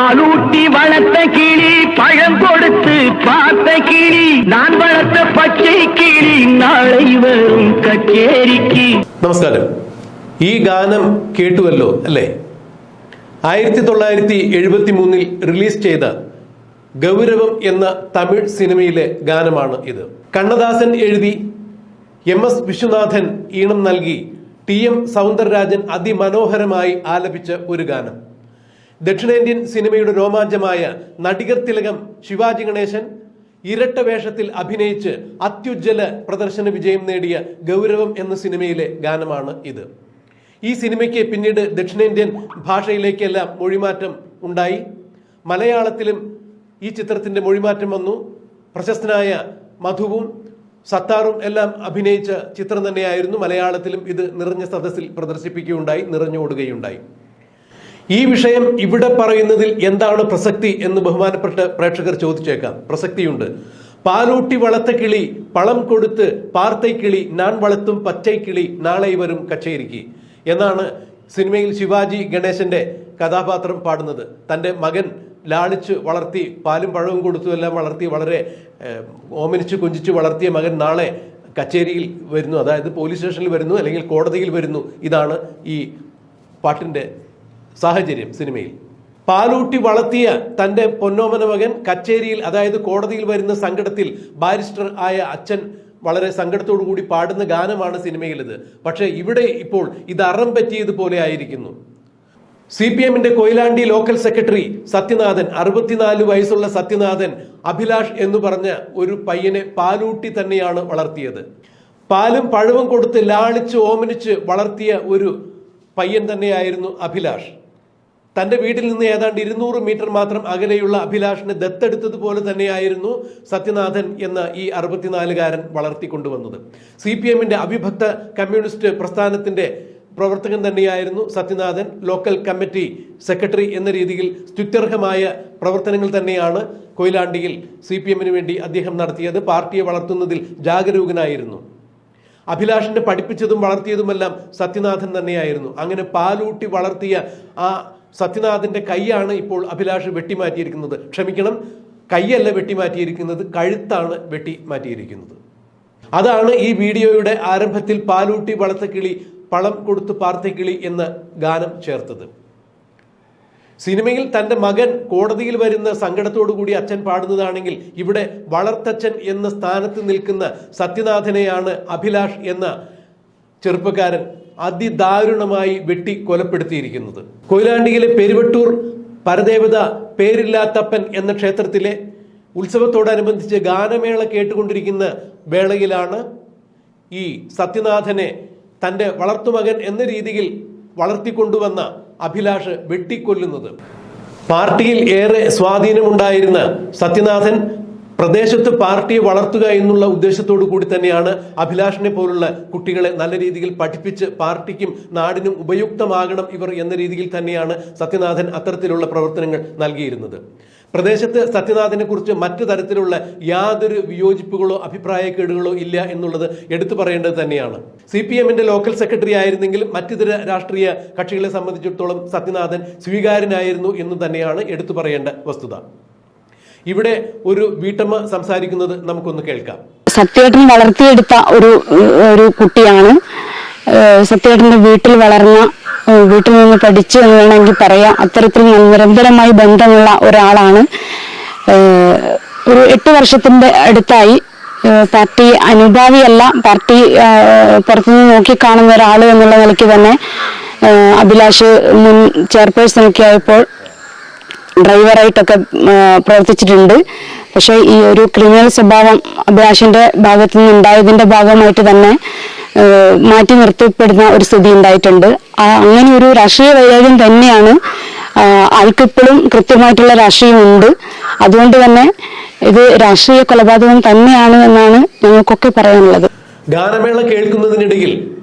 പാലൂട്ടി വളർത്ത കിളി പഴം കൊടുത്ത് പാത്ത കിളി ഞാൻ വളർത്ത പച്ചൈ കിളി നാളെ വരും കച്ചേരിക്ക്. നമസ്കാരം. ഈ ഗാനം കേട്ടുവല്ലോ അല്ലേ? 1973 റിലീസ് ചെയ്ത ഗൗരവം എന്ന തമിഴ് സിനിമയിലെ ഗാനമാണ് ഇത്. കണ്ണദാസൻ എഴുതി, MS വിശ്വനാഥൻ ഈണം നൽകി, TM സൗന്ദരരാജൻ അതിമനോഹരമായി ആലപിച്ച ഒരു ഗാനം. ദക്ഷിണേന്ത്യൻ സിനിമയുടെ രോമാഞ്ചമായ നടികർ തിലകം ശിവാജി ഗണേശൻ ഇരട്ട വേഷത്തിൽ അഭിനയിച്ച് അത്യുജ്വല പ്രദർശന വിജയം നേടിയ ഗൗരവം എന്ന സിനിമയിലെ ഗാനമാണ് ഇത്. ഈ സിനിമയ്ക്ക് പിന്നീട് ദക്ഷിണേന്ത്യൻ ഭാഷയിലേക്കെല്ലാം മൊഴിമാറ്റം ഉണ്ടായി. മലയാളത്തിലും ഈ ചിത്രത്തിന്റെ മൊഴിമാറ്റം വന്നു. പ്രശസ്തനായ മധുവും സത്താറും എല്ലാം അഭിനയിച്ച ചിത്രം തന്നെയായിരുന്നു. മലയാളത്തിലും ഇത് നിറഞ്ഞ സദസ്സിൽ പ്രദർശിപ്പിക്കുകയുണ്ടായി, നിറഞ്ഞോടുകയുണ്ടായി. ഈ വിഷയം ഇവിടെ പറയുന്നതിൽ എന്താണ് പ്രസക്തി എന്ന് ബഹുമാനപ്പെട്ട പ്രേക്ഷകർ ചോദിച്ചേക്കാം. പ്രസക്തിയുണ്ട്. പാലൂട്ടി വളർത്ത കിളി പളം കൊടുത്ത് പാർത്തൈ കിളി ഞാൻ വളർത്തും പച്ചൈ കിളി നാളെ വരും കച്ചേരിക്ക് എന്നാണ് സിനിമയിൽ ശിവാജി ഗണേശന്റെ കഥാപാത്രം പാടുന്നത്. തൻ്റെ മകൻ ലാളിച്ച് വളർത്തി, പാലും പഴവും കൊടുത്തു എല്ലാം വളർത്തി, വളരെ ഓമനിച്ച് കൊഞ്ചിച്ച് വളർത്തിയ മകൻ നാളെ കച്ചേരിയിൽ വരുന്നു, അതായത് പോലീസ് സ്റ്റേഷനിൽ വരുന്നു, അല്ലെങ്കിൽ കോടതിയിൽ വരുന്നു. ഇതാണ് ഈ പാട്ടിൻ്റെ സാഹചര്യം. സിനിമയിൽ പാലൂട്ടി വളർത്തിയ തൻ്റെ പൊന്നോമന മകൻ കച്ചേരിയിൽ, അതായത് കോടതിയിൽ വരുന്ന സങ്കടത്തിൽ ബാരിസ്റ്റർ ആയ അച്ഛൻ വളരെ സങ്കടത്തോടു കൂടി പാടുന്ന ഗാനമാണ് സിനിമയിലത്. പക്ഷേ ഇവിടെ ഇപ്പോൾ ഇത് അറം പറ്റിയതുപോലെ ആയിരിക്കുന്നു. CPMന്റെ കൊയിലാണ്ടി ലോക്കൽ സെക്രട്ടറി സത്യനാഥൻ, 64 വയസ്സുള്ള സത്യനാഥൻ, അഭിലാഷ് എന്ന് പറഞ്ഞ ഒരു പയ്യനെ പാലൂട്ടി തന്നെയാണ് വളർത്തിയത്. പാലും പഴവും കൊടുത്ത് ലാളിച്ച് ഓമനിച്ച് വളർത്തിയ ഒരു പയ്യൻ തന്നെയായിരുന്നു അഭിലാഷ്. തൻ്റെ വീട്ടിൽ നിന്ന് ഏതാണ്ട് 200 മീറ്റർ മാത്രം അകലെയുള്ള അഭിലാഷിനെ ദത്തെടുത്തതുപോലെ തന്നെയായിരുന്നു സത്യനാഥൻ എന്ന ഈ 64കാരൻ വളർത്തിക്കൊണ്ടുവന്നത്. CPMന്റെ അവിഭക്ത കമ്മ്യൂണിസ്റ്റ് പ്രസ്ഥാനത്തിന്റെ പ്രവർത്തകൻ തന്നെയായിരുന്നു സത്യനാഥൻ. ലോക്കൽ കമ്മിറ്റി സെക്രട്ടറി എന്ന രീതിയിൽ സ്തുത്യർഹമായ പ്രവർത്തനങ്ങൾ തന്നെയാണ് കൊയിലാണ്ടിയിൽ CPMന് വേണ്ടി അദ്ദേഹം നടത്തിയത്. പാർട്ടിയെ വളർത്തുന്നതിൽ ജാഗരൂകനായിരുന്നു. അഭിലാഷിനെ പഠിപ്പിച്ചതും വളർത്തിയതുമെല്ലാം സത്യനാഥൻ തന്നെയായിരുന്നു. അങ്ങനെ പാലൂട്ടി വളർത്തിയ ആ സത്യനാഥന്റെ കൈയാണ് ഇപ്പോൾ അഭിലാഷ് വെട്ടിമാറ്റിയിരിക്കുന്നത്. ക്ഷമിക്കണം, കൈയല്ല വെട്ടിമാറ്റിയിരിക്കുന്നത്, കഴുത്താണ് വെട്ടിമാറ്റിയിരിക്കുന്നത്. അതാണ് ഈ വീഡിയോയുടെ ആരംഭത്തിൽ പാലൂട്ടി വളർത്ത കിളി പളം കൊടുത്ത് പാർത്തക്കിളി എന്ന ഗാനം ചേർത്തത്. സിനിമയിൽ തൻ്റെ മകൻ കോടതിയിൽ വരുന്ന സങ്കടത്തോടു കൂടി അച്ഛൻ പാടുന്നതാണെങ്കിൽ ഇവിടെ വളർത്തച്ഛൻ എന്ന സ്ഥാനത്ത് നിൽക്കുന്ന സത്യനാഥനെയാണ് അഭിലാഷ് എന്ന ചെറുപ്പക്കാരൻ അതിദാരുണമായി വെട്ടി കൊലപ്പെടുത്തിയിരിക്കുന്നത്. കൊയിലാണ്ടിയിലെ പെരുവട്ടൂർ പരദേവത പേരില്ലാത്തപ്പൻ എന്ന ക്ഷേത്രത്തിലെ ഉത്സവത്തോടനുബന്ധിച്ച് ഗാനമേള കേട്ടുകൊണ്ടിരിക്കുന്ന വേളയിലാണ് ഈ സത്യനാഥനെ തൻ്റെ വളർത്തുമകൻ എന്ന രീതിയിൽ വളർത്തിക്കൊണ്ടുവന്ന അഭിലാഷ് വെട്ടിക്കൊല്ലുന്നത്. പാർട്ടിയിൽ ഏറെ സ്വാധീനമുണ്ടായിരുന്ന സത്യനാഥൻ പ്രദേശത്ത് പാർട്ടിയെ വളർത്തുക എന്നുള്ള ഉദ്ദേശത്തോടു കൂടി തന്നെയാണ് അഭിലാഷിനെ പോലുള്ള കുട്ടികളെ നല്ല രീതിയിൽ പഠിപ്പിച്ച് പാർട്ടിക്കും നാടിനും ഉപയുക്തമാകണം ഇവർ എന്ന രീതിയിൽ തന്നെയാണ് സത്യനാഥൻ അത്തരത്തിലുള്ള പ്രവർത്തനങ്ങൾ നൽകിയിരുന്നത്. പ്രദേശത്ത് സത്യനാഥനെ കുറിച്ച് മറ്റു തരത്തിലുള്ള യാതൊരു വിയോജിപ്പുകളോ അഭിപ്രായക്കേടുകളോ ഇല്ല എന്നുള്ളത് എടുത്തു പറയേണ്ടത് തന്നെയാണ്. CPMന്റെ ലോക്കൽ സെക്രട്ടറി ആയിരുന്നെങ്കിലും മറ്റിതര രാഷ്ട്രീയ കക്ഷികളെ സംബന്ധിച്ചിടത്തോളം സത്യനാഥൻ സ്വീകാര്യനായിരുന്നു എന്ന് തന്നെയാണ് എടുത്തു പറയേണ്ട വസ്തുത. ഇവിടെ ഒരു വീട്ടമ്മ സംസാരിക്കുന്നത് നമുക്കൊന്ന് കേൾക്കാം. സത്യേട്ടൻ വളർത്തിയെടുത്ത ഒരു കുട്ടിയാണ്. സത്യേട്ടന്റെ വീട്ടിൽ വളർന്ന, വീട്ടിൽ നിന്ന് പഠിച്ചു എന്ന് വേണമെങ്കിൽ പറയാം. അത്തരത്തിൽ നിരന്തരമായി ബന്ധമുള്ള ഒരാളാണ്. ഒരു 8 വർഷത്തിന്റെ അടുത്തായി പാർട്ടി അനുഭാവിയല്ല, പാർട്ടി പുറത്തുനിന്ന് നോക്കിക്കാണുന്ന ഒരാൾ എന്നുള്ള നിലയ്ക്ക് തന്നെ അഭിലാഷ് മുൻ ചെയർപേഴ്സണൊക്കെ ആയപ്പോൾ ഡ്രൈവറായിട്ടൊക്കെ പ്രവർത്തിച്ചിട്ടുണ്ട്. പക്ഷെ ഈ ഒരു ക്രിമിനൽ സ്വഭാവം അഭിലാഷിന്റെ ഭാഗത്തു നിന്ന് ഉണ്ടായതിന്റെ ഭാഗമായിട്ട് തന്നെ മാറ്റി നിർത്തപ്പെടുന്ന ഒരു സ്ഥിതി ഉണ്ടായിട്ടുണ്ട്. അങ്ങനെ ഒരു രാഷ്ട്രീയ വൈരാഗ്യം തന്നെയാണ് ആൾക്കിപ്പോഴും കൃത്യമായിട്ടുള്ള രാഷ്ട്രീയമുണ്ട്. അതുകൊണ്ട് തന്നെ ഇത് രാഷ്ട്രീയ കൊലപാതകം തന്നെയാണ് എന്നാണ് ഞങ്ങൾക്കൊക്കെ പറയാനുള്ളത്. ഗാനമേള കേൾക്കുന്നതിനിടയിൽ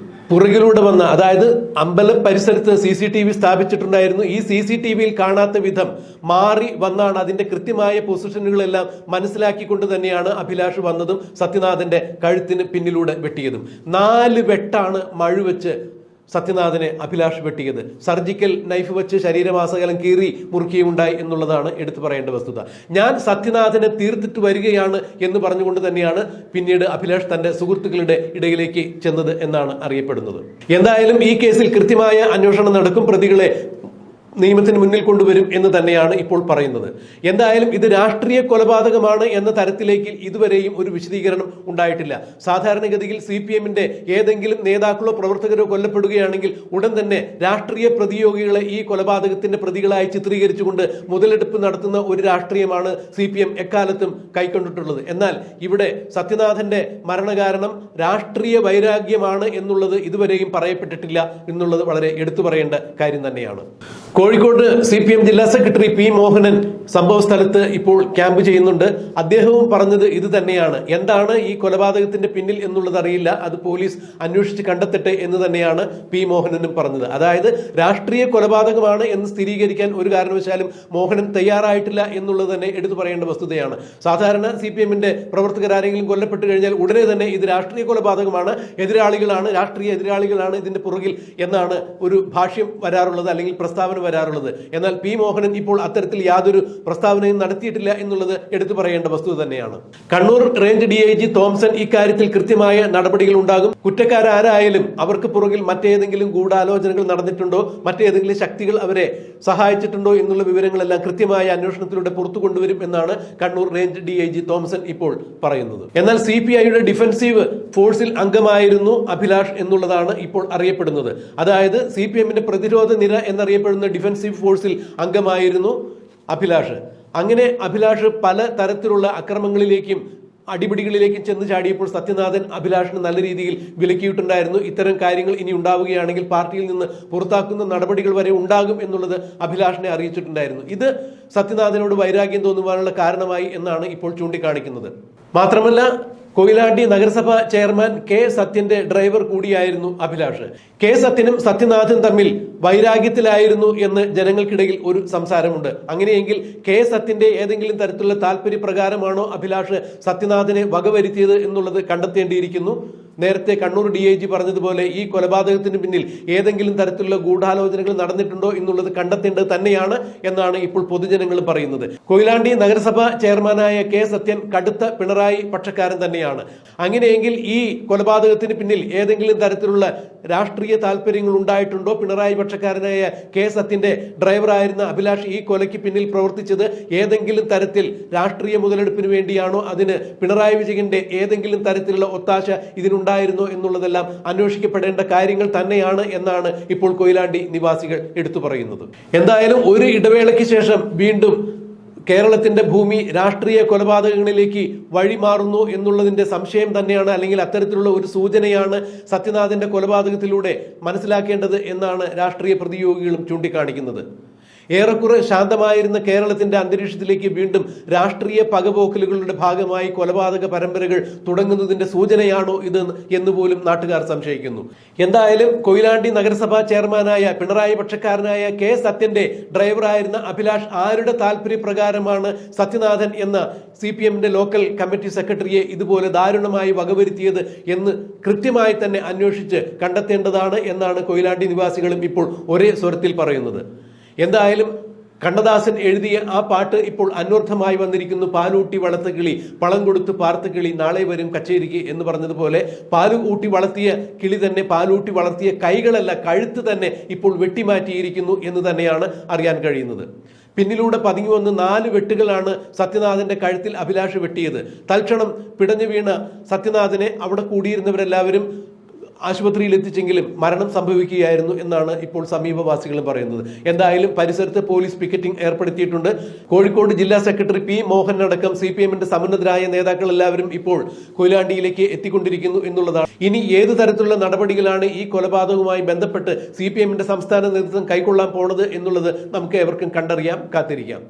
പുറകിലൂടെ വന്ന, അതായത് അമ്പല പരിസരത്ത് CCTV സ്ഥാപിച്ചിട്ടുണ്ടായിരുന്നു. ഈ CCTVയിൽ കാണാത്ത വിധം മാറി വന്നാണ് അതിന്റെ കൃത്യമായ പൊസിഷനുകളെല്ലാം മനസ്സിലാക്കിക്കൊണ്ട് തന്നെയാണ് അഭിലാഷ് വന്നതും സത്യനാഥന്റെ കഴുത്തിന് പിന്നിലൂടെ വെട്ടിയതും. 4 വെട്ടാണ് മഴുവെച്ച് സത്യനാഥനെ അഭിലാഷ് വെട്ടിയത്. സർജിക്കൽ നൈഫ് വെച്ച് ശരീരമാസകലം കീറി മുറുക്കിയുണ്ടായി എന്നുള്ളതാണ് എടുത്തു പറയേണ്ട വസ്തുത. ഞാൻ സത്യനാഥനെ തീർത്തിട്ട് വരികയാണ് എന്ന് പറഞ്ഞുകൊണ്ട് തന്നെയാണ് പിന്നീട് അഭിലാഷ് തന്റെ സുഹൃത്തുക്കളുടെ ഇടയിലേക്ക് ചെന്നത് എന്നാണ് അറിയപ്പെടുന്നത്. എന്തായാലും ഈ കേസിൽ കൃത്യമായ അന്വേഷണം നടക്കും, പ്രതികളെ നിയമത്തിന് മുന്നിൽ കൊണ്ടുവരും എന്ന് തന്നെയാണ് ഇപ്പോൾ പറയുന്നത്. എന്തായാലും ഇത് രാഷ്ട്രീയ കൊലപാതകമാണ് എന്ന തരത്തിലേക്ക് ഇതുവരെയും ഒരു വിശദീകരണം ഉണ്ടായിട്ടില്ല. സാധാരണഗതിയിൽ CPM-ന്റെ ഏതെങ്കിലും നേതാക്കളോ പ്രവർത്തകരോ കൊല്ലപ്പെടുകയാണെങ്കിൽ ഉടൻ തന്നെ രാഷ്ട്രീയ പ്രതിയോഗികളെ ഈ കൊലപാതകത്തിന്റെ പ്രതികളായി ചിത്രീകരിച്ചുകൊണ്ട് മുതലെടുപ്പ് നടത്തുന്ന ഒരു രാഷ്ട്രീയമാണ് CPM എക്കാലത്തും കൈക്കൊണ്ടിട്ടുള്ളത്. എന്നാൽ ഇവിടെ സത്യനാഥന്റെ മരണകാരണം രാഷ്ട്രീയ വൈരാഗ്യമാണ് എന്നുള്ളത് ഇതുവരെയും പറയപ്പെട്ടിട്ടില്ല എന്നുള്ളത് വളരെ എടുത്തു പറയേണ്ട കാര്യം തന്നെയാണ്. കോഴിക്കോട് CPM ജില്ലാ സെക്രട്ടറി P. മോഹനൻ സംഭവ സ്ഥലത്ത് ഇപ്പോൾ ക്യാമ്പ് ചെയ്യുന്നുണ്ട്. അദ്ദേഹവും പറഞ്ഞത് ഇത് തന്നെയാണ്. എന്താണ് ഈ കൊലപാതകത്തിന്റെ പിന്നിൽ എന്നുള്ളത് അറിയില്ല, അത് പോലീസ് അന്വേഷിച്ച് കണ്ടെത്തട്ടെ എന്ന് തന്നെയാണ് P. മോഹനനും പറഞ്ഞത്. അതായത് രാഷ്ട്രീയ കൊലപാതകമാണ് എന്ന് സ്ഥിരീകരിക്കാൻ ഒരു കാരണവശാലും മോഹനൻ തയ്യാറായിട്ടില്ല എന്നുള്ളത് തന്നെ എടുത്തു പറയേണ്ട വസ്തുതയാണ്. സാധാരണ CPM-ന്റെ പ്രവർത്തകരാരെങ്കിലും കൊല്ലപ്പെട്ടു കഴിഞ്ഞാൽ ഉടനെ തന്നെ ഇത് രാഷ്ട്രീയ കൊലപാതകമാണ്, എതിരാളികളാണ്, രാഷ്ട്രീയ എതിരാളികളാണ് ഇതിന്റെ പുറകിൽ എന്നാണ് ഒരു ഭാഷ്യം വരാറുള്ളത്, അല്ലെങ്കിൽ പ്രസ്താവന വരാറുള്ളത്. എന്നാൽ P. മോഹനൻ ഇപ്പോൾ അത്തരത്തിൽ യാതൊരു പ്രസ്താവനയും നടത്തിയിട്ടില്ല എന്നുള്ളത് എടുത്തു പറയേണ്ട വസ്തുത തന്നെയാണ്. കണ്ണൂർ റേഞ്ച് DIG തോംസൺ ഇക്കാര്യത്തിൽ കൃത്യമായ നടപടികൾ ഉണ്ടാകും. കുറ്റക്കാരാരായാലും അവർക്ക് പുറകിൽ മറ്റേതെങ്കിലും ഗൂഢാലോചനകൾ നടന്നിട്ടുണ്ടോ, മറ്റേതെങ്കിലും ശക്തികൾ അവരെ സഹായിച്ചിട്ടുണ്ടോ എന്നുള്ള വിവരങ്ങളെല്ലാം കൃത്യമായ അന്വേഷണത്തിലൂടെ പുറത്തു കൊണ്ടുവരും എന്നാണ് കണ്ണൂർ റേഞ്ച് DIG തോംസൺ ഇപ്പോൾ പറയുന്നത്. എന്നാൽ CPI-യുടെ ഡിഫൻസീവ് ഫോഴ്സിൽ അംഗമായിരുന്നു അഭിലാഷ് എന്നുള്ളതാണ് ഇപ്പോൾ അറിയപ്പെടുന്നത്. അതായത് CPM-ന്റെ പ്രതിരോധ നിര എന്നറിയപ്പെടുന്ന ഡിഫൻസീവ് ഫോഴ്സിൽ അംഗമായിരുന്നു അഭിലാഷ്. അങ്ങനെ അഭിലാഷ് പല തരത്തിലുള്ള അക്രമങ്ങളിലേക്കും അടിപിടികളിലേക്കും ചെന്ന് ചാടിയപ്പോൾ സത്യനാഥൻ അഭിലാഷിന് നല്ല രീതിയിൽ വിലക്കിയിട്ടുണ്ടായിരുന്നു. ഇത്തരം കാര്യങ്ങൾ ഇനി ഉണ്ടാവുകയാണെങ്കിൽ പാർട്ടിയിൽ നിന്ന് പുറത്താക്കുന്ന നടപടികൾ വരെ ഉണ്ടാകും എന്നുള്ളത് അഭിലാഷിനെ അറിയിച്ചിട്ടുണ്ടായിരുന്നു. ഇത് സത്യനാഥനോട് വൈരാഗ്യം തോന്നുവാനുള്ള കാരണമായി എന്നാണ് ഇപ്പോൾ ചൂണ്ടിക്കാണിക്കുന്നത്. മാത്രമല്ല കൊയിലാണ്ടി നഗരസഭ ചെയർമാൻ K. സത്യന്റെ ഡ്രൈവർ കൂടിയായിരുന്നു അഭിലാഷ്. K. സത്യനും സത്യനാഥും തമ്മിൽ വൈരാഗ്യത്തിലായിരുന്നു എന്ന് ജനങ്ങൾക്കിടയിൽ ഒരു സംസാരമുണ്ട്. അങ്ങനെയെങ്കിൽ K. സത്യന്റെ ഏതെങ്കിലും തരത്തിലുള്ള താല്പര്യപ്രകാരമാണോ അഭിലാഷ് സത്യനാഥനെ വകവരുത്തിയത് എന്നുള്ളത് കണ്ടെത്തേണ്ടിയിരിക്കുന്നു. നേരത്തെ കണ്ണൂർ DIG പറഞ്ഞതുപോലെ ഈ കൊലപാതകത്തിന് പിന്നിൽ ഏതെങ്കിലും തരത്തിലുള്ള ഗൂഢാലോചനകൾ നടന്നിട്ടുണ്ടോ എന്നുള്ളത് കണ്ടെത്തേണ്ടത് തന്നെയാണ് എന്നാണ് ഇപ്പോൾ പൊതുജനങ്ങൾ പറയുന്നത്. കൊയിലാണ്ടി നഗരസഭ ചെയർമാനായ K. സത്യൻ കടുത്ത പിണറായി പക്ഷക്കാരൻ തന്നെയാണ്. അങ്ങനെയെങ്കിൽ ഈ കൊലപാതകത്തിന് പിന്നിൽ ഏതെങ്കിലും തരത്തിലുള്ള രാഷ്ട്രീയ താല്പര്യങ്ങൾ ഉണ്ടായിട്ടുണ്ടോ? പിണറായി പക്ഷക്കാരനായ K. സത്യന്റെ ഡ്രൈവറായിരുന്ന അഭിലാഷ് ഈ കൊലയ്ക്ക് പിന്നിൽ പ്രവർത്തിച്ചത് ഏതെങ്കിലും തരത്തിൽ രാഷ്ട്രീയ മുതലെടുപ്പിന് വേണ്ടിയാണോ? അതിന് പിണറായി വിജയന്റെ ഏതെങ്കിലും തരത്തിലുള്ള ഒത്താശ ഇതിനുണ്ടായിരുന്നോ എന്നുള്ളതെല്ലാം അന്വേഷിക്കപ്പെടേണ്ട കാര്യങ്ങൾ തന്നെയാണ് എന്നാണ് ഇപ്പോൾ കൊയിലാണ്ടി നിവാസികൾ എടുത്തു പറയുന്നത്. എന്തായാലും ഒരു ഇടവേളയ്ക്ക് ശേഷം വീണ്ടും കേരളത്തിന്റെ ഭൂമി രാഷ്ട്രീയ കൊലപാതകങ്ങളിലേക്ക് വഴിമാറുന്നു എന്നുള്ളതിന്റെ സംശയം തന്നെയാണ്, അല്ലെങ്കിൽ അത്തരത്തിലുള്ള ഒരു സൂചനയാണ് സത്യനാഥന്റെ കൊലപാതകത്തിലൂടെ മനസ്സിലാക്കേണ്ടത് എന്നാണ് രാഷ്ട്രീയ പ്രതിയോഗികളും ചൂണ്ടിക്കാണിക്കുന്നത്. ഏറെക്കുറെ ശാന്തമായിരുന്ന കേരളത്തിന്റെ അന്തരീക്ഷത്തിലേക്ക് വീണ്ടും രാഷ്ട്രീയ പകപോക്കലുകളുടെ ഭാഗമായി കൊലപാതക പരമ്പരകൾ തുടങ്ങുന്നതിന്റെ സൂചനയാണോ ഇത് എന്ന് പോലും നാട്ടുകാർ സംശയിക്കുന്നു. എന്തായാലും കൊയിലാണ്ടി നഗരസഭാ ചെയർമാനായ പിണറായി പക്ഷക്കാരനായ K. സത്യന്റെ ഡ്രൈവറായിരുന്ന അഭിലാഷ് ആരുടെ താല്പര്യപ്രകാരമാണ് സത്യനാഥൻ എന്ന CPM-ന്റെ ലോക്കൽ കമ്മിറ്റി സെക്രട്ടറിയെ ഇതുപോലെ ദാരുണമായി വകവരുത്തിയത് എന്ന് കൃത്യമായി തന്നെ അന്വേഷിച്ച് കണ്ടെത്തേണ്ടതാണ് എന്നാണ് കൊയിലാണ്ടി നിവാസികളും ഇപ്പോൾ ഒരേ സ്വരത്തിൽ പറയുന്നത്. എന്തായാലും കണ്ണദാസൻ എഴുതിയ ആ പാട്ട് ഇപ്പോൾ അന്വർത്ഥമായി വന്നിരിക്കുന്നു. പാലൂട്ടി വളർത്ത കിളി പളം കൊടുത്ത് പാർത്ത കിളി നാളെ വരും കച്ചേരിക്ക് എന്ന് പറഞ്ഞതുപോലെ പാലൂട്ടി വളർത്തിയ കിളി തന്നെ പാലൂട്ടി വളർത്തിയ കൈകളല്ല, കഴുത്ത് തന്നെ ഇപ്പോൾ വെട്ടിമാറ്റിയിരിക്കുന്നു എന്ന് തന്നെയാണ് അറിയാൻ കഴിയുന്നത്. പിന്നിലൂടെ പതുങ്ങി വന്ന് 4 വെട്ടുകളാണ് സത്യനാഥന്റെ കഴുത്തിൽ അഭിലാഷ് വെട്ടിയത്. തൽക്ഷണം പിടഞ്ഞു വീണ സത്യനാഥനെ അവിടെ കൂടിയിരുന്നവരെല്ലാവരും ആശുപത്രിയിൽ എത്തിച്ചെങ്കിലും മരണം സംഭവിക്കുകയായിരുന്നു എന്നാണ് ഇപ്പോൾ സമീപവാസികളും പറയുന്നത്. എന്തായാലും പരിസരത്ത് പോലീസ് പിക്കറ്റിംഗ് ഏർപ്പെടുത്തിയിട്ടുണ്ട്. കോഴിക്കോട് ജില്ലാ സെക്രട്ടറി P. മോഹൻ അടക്കം CPM-ന്റെ സമുന്നതരായ നേതാക്കൾ എല്ലാവരും ഇപ്പോൾ കൊയിലാണ്ടിയിലേക്ക് എത്തിക്കൊണ്ടിരിക്കുന്നു എന്നുള്ളതാണ്. ഇനി ഏതു തരത്തിലുള്ള നടപടികളാണ് ഈ കൊലപാതകവുമായി ബന്ധപ്പെട്ട് CPM-ന്റെ സംസ്ഥാന നേതൃത്വം കൈക്കൊള്ളാൻ പോണത് എന്നുള്ളത് നമുക്ക് ഏവർക്കും കണ്ടറിയാം, കാത്തിരിക്കാം.